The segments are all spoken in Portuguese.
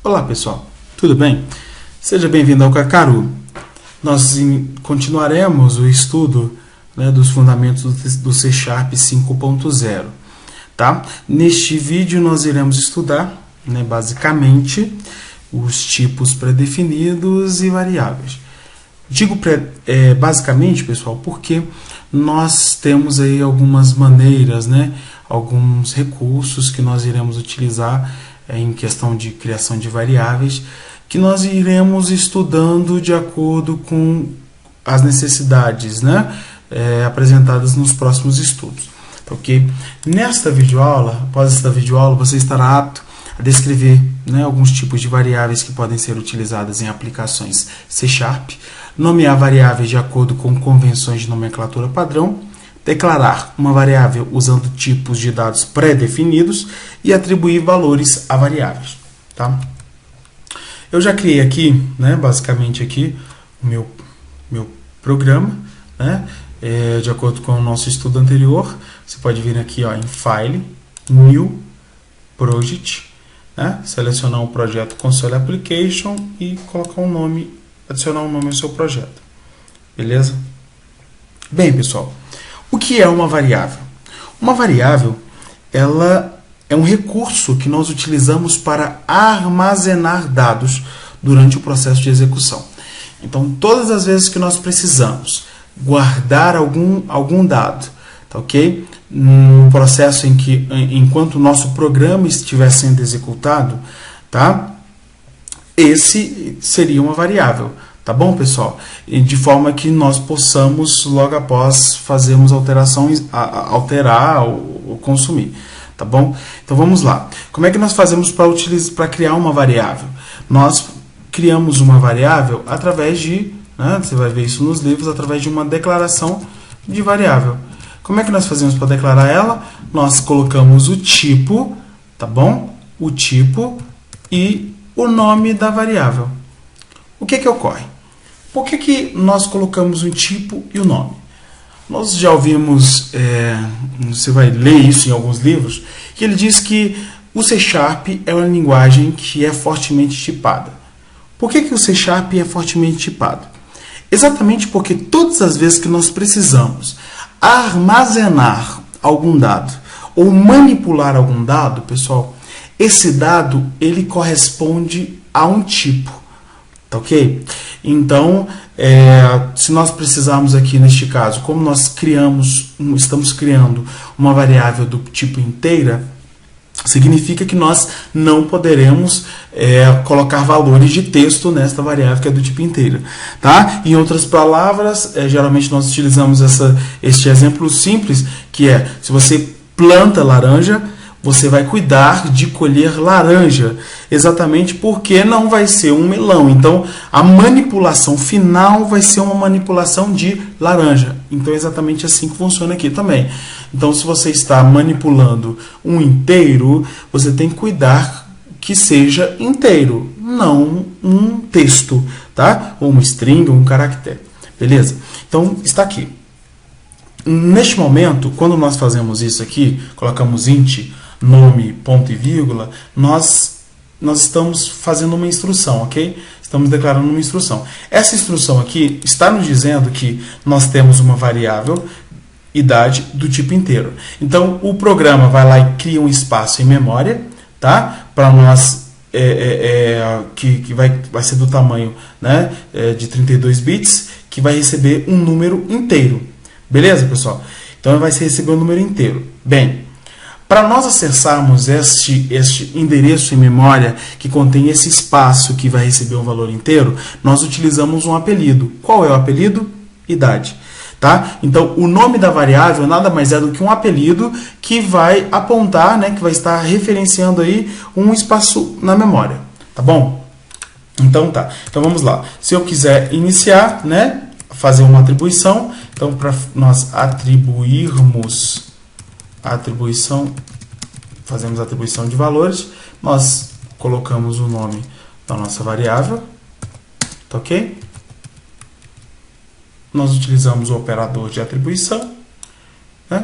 Olá pessoal, tudo bem? Seja bem-vindo ao Kakaru. Nós continuaremos o estudo dos fundamentos do C# 5.0. Tá? Neste vídeo nós iremos estudar basicamente os tipos pré-definidos e variáveis. Digo basicamente, pessoal, porque nós temos aí algumas maneiras, alguns recursos que nós iremos utilizar em questão de criação de variáveis, que nós iremos estudando de acordo com as necessidades apresentadas nos próximos estudos. Ok? Nesta videoaula, após esta videoaula, você estará apto a descrever alguns tipos de variáveis que podem ser utilizadas em aplicações C#, nomear variáveis de acordo com convenções de nomenclatura padrão, declarar uma variável usando tipos de dados pré-definidos e atribuir valores a variáveis. Tá? Eu já criei aqui, basicamente aqui, o meu programa, de acordo com o nosso estudo anterior. Você pode vir aqui em File, New, Project, selecionar um projeto Console Application e colocar um nome, adicionar um nome ao seu projeto. Beleza? Bem, pessoal, o que é uma variável? Uma variável, ela é um recurso que nós utilizamos para armazenar dados durante o processo de execução. Então, todas as vezes que nós precisamos guardar algum dado, tá ok? No processo em que, enquanto o nosso programa estiver sendo executado, tá? Esse seria uma variável. Tá bom, pessoal? De forma que nós possamos, logo após, fazermos alterações, alterar ou consumir. Tá bom? Então vamos lá. Como é que nós fazemos para criar uma variável? Nós criamos uma variável através de, você vai ver isso nos livros, através de uma declaração de variável. Como é que nós fazemos para declarar ela? Nós colocamos o tipo, tá bom? O tipo e o nome da variável. O que ocorre? Por que nós colocamos um tipo e o nome? Nós já ouvimos, você vai ler isso em alguns livros, que ele diz que o C# é uma linguagem que é fortemente tipada. Por que o C# é fortemente tipado? Exatamente porque todas as vezes que nós precisamos armazenar algum dado ou manipular algum dado, pessoal, esse dado ele corresponde a um tipo. Tá ok? Então, se nós precisarmos aqui, neste caso, como nós estamos criando uma variável do tipo inteira, significa que nós não poderemos colocar valores de texto nesta variável que é do tipo inteira. Tá? Em outras palavras, geralmente nós utilizamos este exemplo simples, que é, se você planta laranja, você vai cuidar de colher laranja, exatamente porque não vai ser um melão. Então, a manipulação final vai ser uma manipulação de laranja. Então, é exatamente assim que funciona aqui também. Então, se você está manipulando um inteiro, você tem que cuidar que seja inteiro, não um texto, tá? Ou uma string, ou um caractere. Beleza? Então, está aqui. Neste momento, quando nós fazemos isso aqui, colocamos int, nome, ponto e vírgula, nós estamos fazendo uma instrução, ok? Estamos declarando uma instrução. Essa instrução aqui está nos dizendo que nós temos uma variável idade do tipo inteiro. Então, o programa vai lá e cria um espaço em memória, tá? Para nós, que vai ser do tamanho de 32 bits, que vai receber um número inteiro. Beleza, pessoal? Então, vai receber um número inteiro. Bem, para nós acessarmos este endereço em memória que contém esse espaço que vai receber um valor inteiro, nós utilizamos um apelido. Qual é o apelido? Idade. Tá? Então, o nome da variável nada mais é do que um apelido que vai apontar, que vai estar referenciando aí um espaço na memória. Tá bom? Então, tá. Então, vamos lá. Se eu quiser iniciar, fazer uma atribuição, então, para nós atribuirmos fazemos a atribuição de valores, nós colocamos o nome da nossa variável, tá ok? Nós utilizamos o operador de atribuição,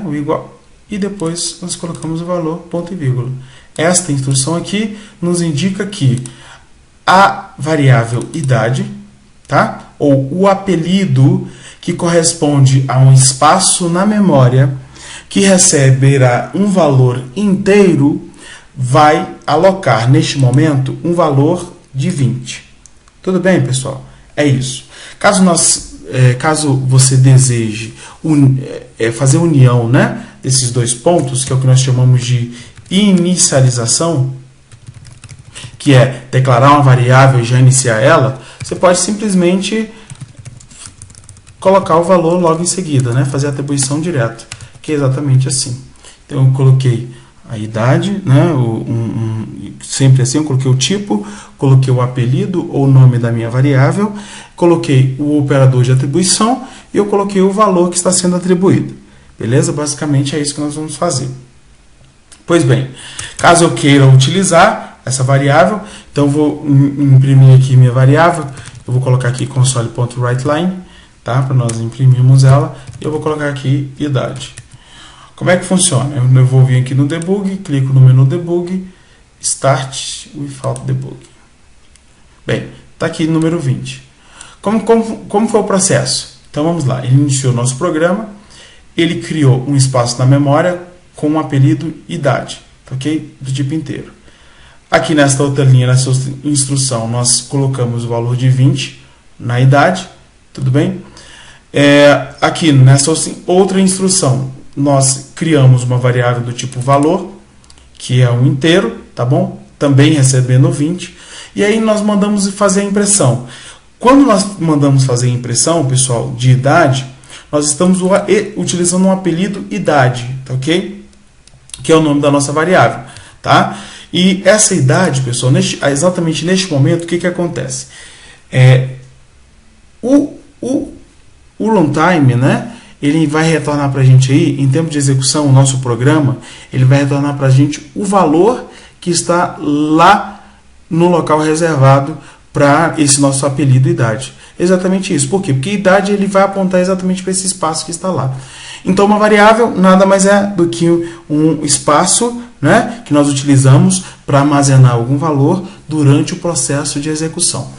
o igual, e depois nós colocamos o valor, ponto e vírgula. Esta instrução aqui nos indica que a variável idade, tá? Ou o apelido que corresponde a um espaço na memória que receberá um valor inteiro, vai alocar neste momento um valor de 20. Tudo bem, pessoal? É isso. Caso você deseje fazer união, né, desses dois pontos, que é o que nós chamamos de inicialização, que é declarar uma variável e já iniciar ela, você pode simplesmente colocar o valor logo em seguida, né, fazer a atribuição direta, que é exatamente assim. Então eu coloquei a idade, né, sempre assim, eu coloquei o tipo, coloquei o apelido ou nome da minha variável, coloquei o operador de atribuição e eu coloquei o valor que está sendo atribuído. Beleza? Basicamente é isso que nós vamos fazer. Pois bem, caso eu queira utilizar essa variável, então eu vou imprimir aqui minha variável, eu vou colocar aqui console.writeLine, tá? Para nós imprimirmos ela, e eu vou colocar aqui idade. Como é que funciona? Eu vou vir aqui no debug, clico no menu debug, start without debug. Bem, está aqui número 20. Como foi o processo? Então vamos lá, ele iniciou o nosso programa, ele criou um espaço na memória com um apelido idade, ok? Do tipo inteiro. Aqui nesta outra linha, nessa instrução, nós colocamos o valor de 20 na idade, tudo bem? Aqui nessa outra instrução, nós criamos uma variável do tipo valor, que é um inteiro, tá bom? Também recebendo 20. E aí nós mandamos fazer a impressão. Quando nós mandamos fazer a impressão, pessoal, de idade, nós estamos utilizando um apelido idade, tá ok? Que é o nome da nossa variável, tá? E essa idade, pessoal, exatamente neste momento, o que acontece? O long time, né? Ele vai retornar para a gente aí, em tempo de execução, o nosso programa, ele vai retornar para a gente o valor que está lá no local reservado para esse nosso apelido idade. Exatamente isso. Por quê? Porque idade ele vai apontar exatamente para esse espaço que está lá. Então, uma variável nada mais é do que um espaço, né, que nós utilizamos para armazenar algum valor durante o processo de execução.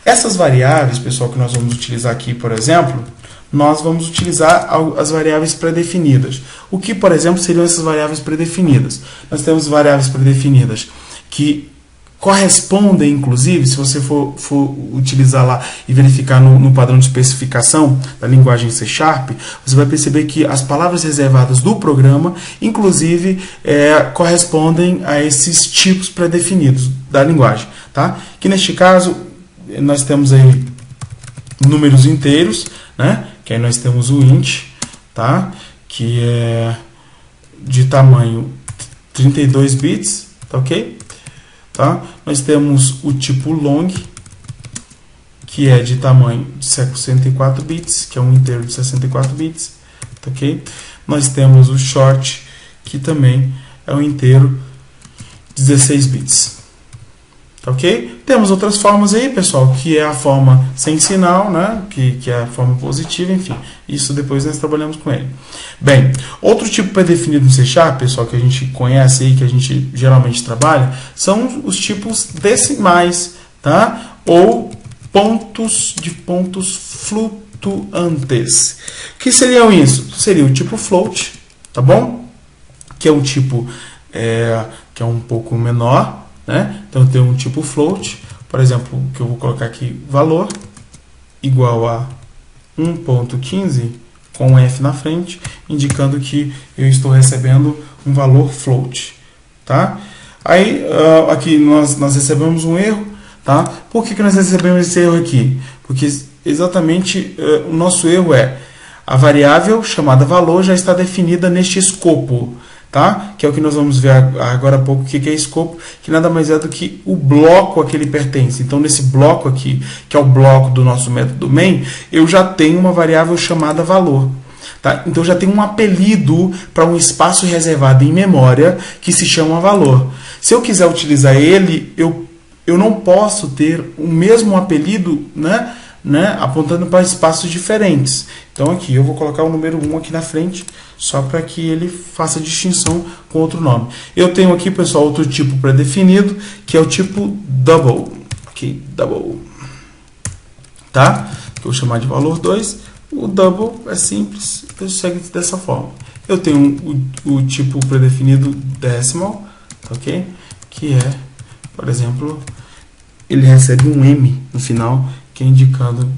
Essas variáveis, pessoal, que nós vamos utilizar aqui, por exemplo, nós vamos utilizar as variáveis pré-definidas. O que, por exemplo, seriam essas variáveis pré-definidas? Nós temos variáveis pré-definidas que correspondem, inclusive, se você for utilizar lá e verificar no padrão de especificação da linguagem C#, você vai perceber que as palavras reservadas do programa, inclusive, correspondem a esses tipos pré-definidos da linguagem, tá? Que neste caso, nós temos aí números inteiros, né? Que aí nós temos o int, tá? Que é de tamanho 32 bits, tá ok? Tá? Nós temos o tipo long, que é de tamanho de 64 bits, que é um inteiro de 64 bits, tá ok? Nós temos o short, que também é um inteiro de 16 bits. Tá ok? Temos outras formas aí, pessoal, que é a forma sem sinal, né? Que é a forma positiva, enfim. Isso depois nós trabalhamos com ele. Bem, outro tipo pré-definido no C#, pessoal, que a gente conhece aí, que a gente geralmente trabalha, são os tipos decimais, tá? Ou pontos flutuantes. O que seriam isso? Seria o tipo float, tá bom? Que é um tipo que é um pouco menor, né? Então eu tenho um tipo float, por exemplo, que eu vou colocar aqui valor igual a 1.15 com um F na frente, indicando que eu estou recebendo um valor float, tá? Aí aqui nós recebemos um erro, tá? Por que nós recebemos esse erro aqui? Porque exatamente o nosso erro é a variável chamada valor já está definida neste escopo, tá? Que é o que nós vamos ver agora há pouco, o que é escopo, que nada mais é do que o bloco a que ele pertence. Então, nesse bloco aqui, que é o bloco do nosso método main, eu já tenho uma variável chamada valor. Tá? Então, eu já tenho um apelido para um espaço reservado em memória que se chama valor. Se eu quiser utilizar ele, eu não posso ter o mesmo apelido, né, apontando para espaços diferentes. Então aqui eu vou colocar o número 1 aqui na frente, só para que ele faça distinção com outro nome. Eu tenho aqui, pessoal, outro tipo pré-definido, que é o tipo double, aqui, double, tá? Que eu vou chamar de valor 2. O double é simples, segue dessa forma. Eu tenho o tipo predefinido decimal, ok? Que é, por exemplo, ele recebe um M no final, que é indicando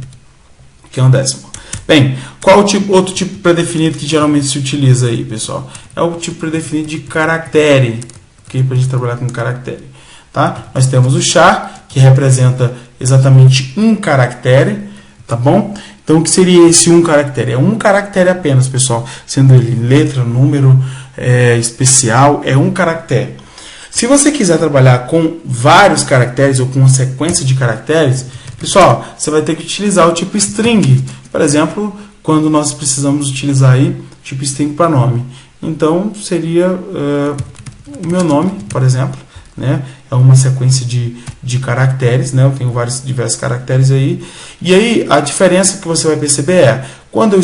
que é um décimo. Bem, qual outro tipo predefinido que geralmente se utiliza aí, pessoal? É o tipo predefinido de caractere, ok? Para a gente trabalhar com caractere, tá? Nós temos o char, que representa exatamente um caractere, tá bom? Então, o que seria esse um caractere? É um caractere apenas, pessoal, sendo ele letra, número, especial, é um caractere. Se você quiser trabalhar com vários caracteres ou com uma sequência de caracteres, pessoal, você vai ter que utilizar o tipo string. Por exemplo, quando nós precisamos utilizar aí o tipo string para nome. Então, seria o meu nome, por exemplo, né? É uma sequência de caracteres, né? Eu tenho diversos caracteres aí. E aí, a diferença que você vai perceber é, quando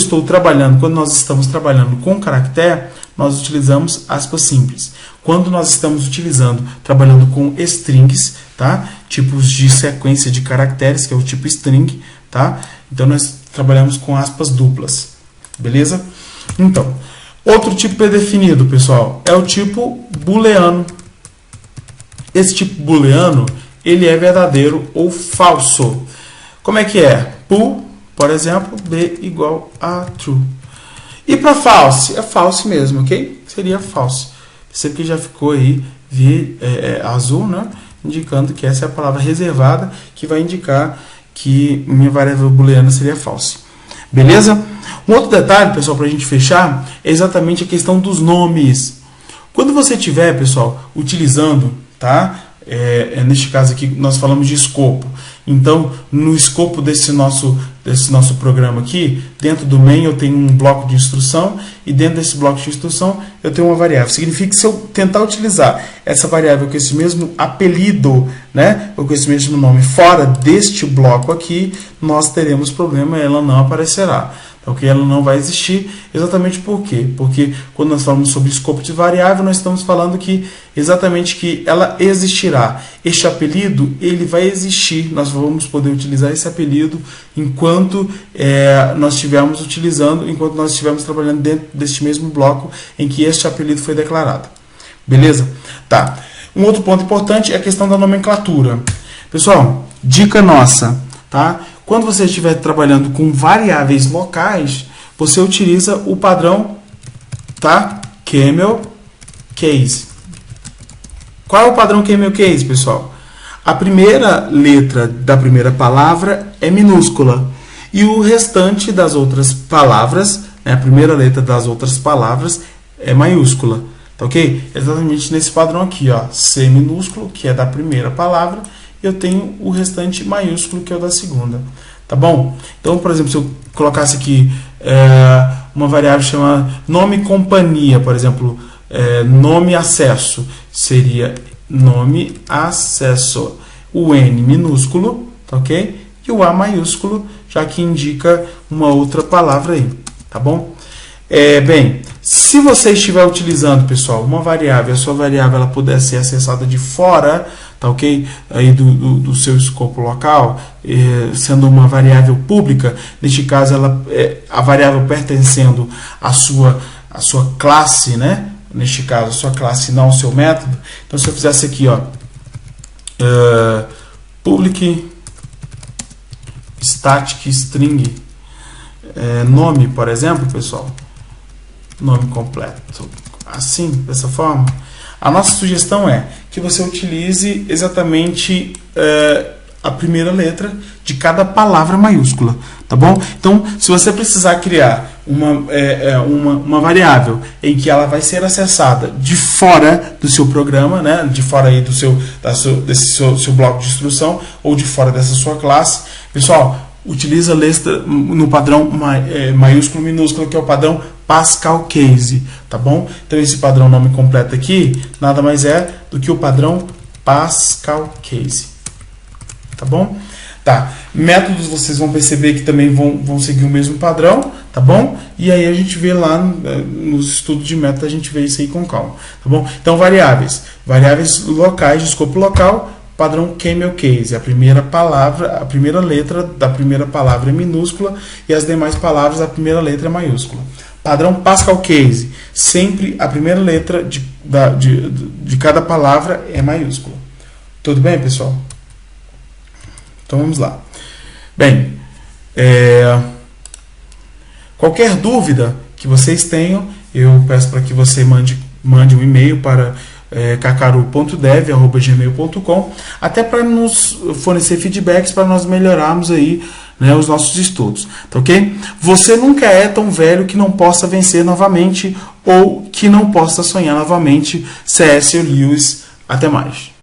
nós estamos trabalhando com caractere, nós utilizamos aspas simples. Quando nós estamos trabalhando com strings, tá? Tipos de sequência de caracteres, que é o tipo string, tá? Então, nós trabalhamos com aspas duplas, beleza? Então, outro tipo predefinido, pessoal, é o tipo booleano. Esse tipo booleano, ele é verdadeiro ou falso. Como é que é? Bool, por exemplo, B igual a true. E para false? É false mesmo, ok? Seria false. Isso aqui já ficou aí azul, né? Indicando que essa é a palavra reservada, que vai indicar que minha variável booleana seria false. Beleza? Um outro detalhe, pessoal, para a gente fechar, é exatamente a questão dos nomes. Quando você estiver, pessoal, utilizando, tá? Neste caso aqui, nós falamos de escopo. Então, no escopo desse nosso programa aqui, dentro do main eu tenho um bloco de instrução, e dentro desse bloco de instrução eu tenho uma variável. Significa que se eu tentar utilizar essa variável com esse mesmo apelido, né, ou com esse mesmo nome fora deste bloco aqui, nós teremos problema, ela não aparecerá. Ok? Ela não vai existir. Exatamente por quê? Porque quando nós falamos sobre escopo de variável, nós estamos falando que exatamente que ela existirá. Este apelido, ele vai existir. Nós vamos poder utilizar esse apelido enquanto nós estivermos trabalhando dentro deste mesmo bloco em que este apelido foi declarado. Beleza? Tá. Um outro ponto importante é a questão da nomenclatura. Pessoal, dica nossa, tá? Quando você estiver trabalhando com variáveis locais, você utiliza o padrão, tá? Camel Case. Qual é o padrão Camel Case, pessoal? A primeira letra da primeira palavra é minúscula e o restante das outras palavras, né, a primeira letra das outras palavras é maiúscula, tá ok? Exatamente nesse padrão aqui, ó, C minúsculo, que é da primeira palavra, eu tenho o restante maiúsculo, que é o da segunda. Tá bom? Então, por exemplo, se eu colocasse aqui uma variável chamada nome companhia, por exemplo, nome acesso, seria nome acesso. O N minúsculo, tá ok? E o A maiúsculo, já que indica uma outra palavra aí. Tá bom? Bem, se você estiver utilizando, pessoal, uma variável, a sua variável ela puder ser acessada de fora, tá ok? Aí do seu escopo local, sendo uma variável pública, neste caso a variável pertencendo à sua classe, né? Neste caso, a sua classe, não ao seu método. Então, se eu fizesse aqui, ó, public static string nome, por exemplo, pessoal, nome completo, assim, dessa forma, a nossa sugestão é que você utilize exatamente a primeira letra de cada palavra maiúscula, tá bom? Então, se você precisar criar uma variável em que ela vai ser acessada de fora do seu programa, né, de fora aí desse seu bloco de instrução ou de fora dessa sua classe, pessoal, utiliza a letra no padrão maiúsculo minúsculo, que é o padrão Pascal Case, tá bom? Então esse padrão nome completo aqui nada mais é do que o padrão Pascal Case, tá bom? Tá. Métodos vocês vão perceber que também vão seguir o mesmo padrão, tá bom? E aí a gente vê lá nos estudos de método, a gente vê isso aí com calma, tá bom? Então variáveis locais de escopo local, padrão Camel Case. A primeira letra da primeira palavra é minúscula e as demais palavras a primeira letra é maiúscula. Padrão Pascal Case. Sempre a primeira letra de cada palavra é maiúscula. Tudo bem, pessoal? Então vamos lá. Bem, qualquer dúvida que vocês tenham, eu peço para que você mande um e-mail para kakaru.dev@gmail.com, até para nos fornecer feedbacks para nós melhorarmos aí, né, os nossos estudos, tá ok? Você nunca é tão velho que não possa vencer novamente ou que não possa sonhar novamente. C.S. Lewis. Até mais.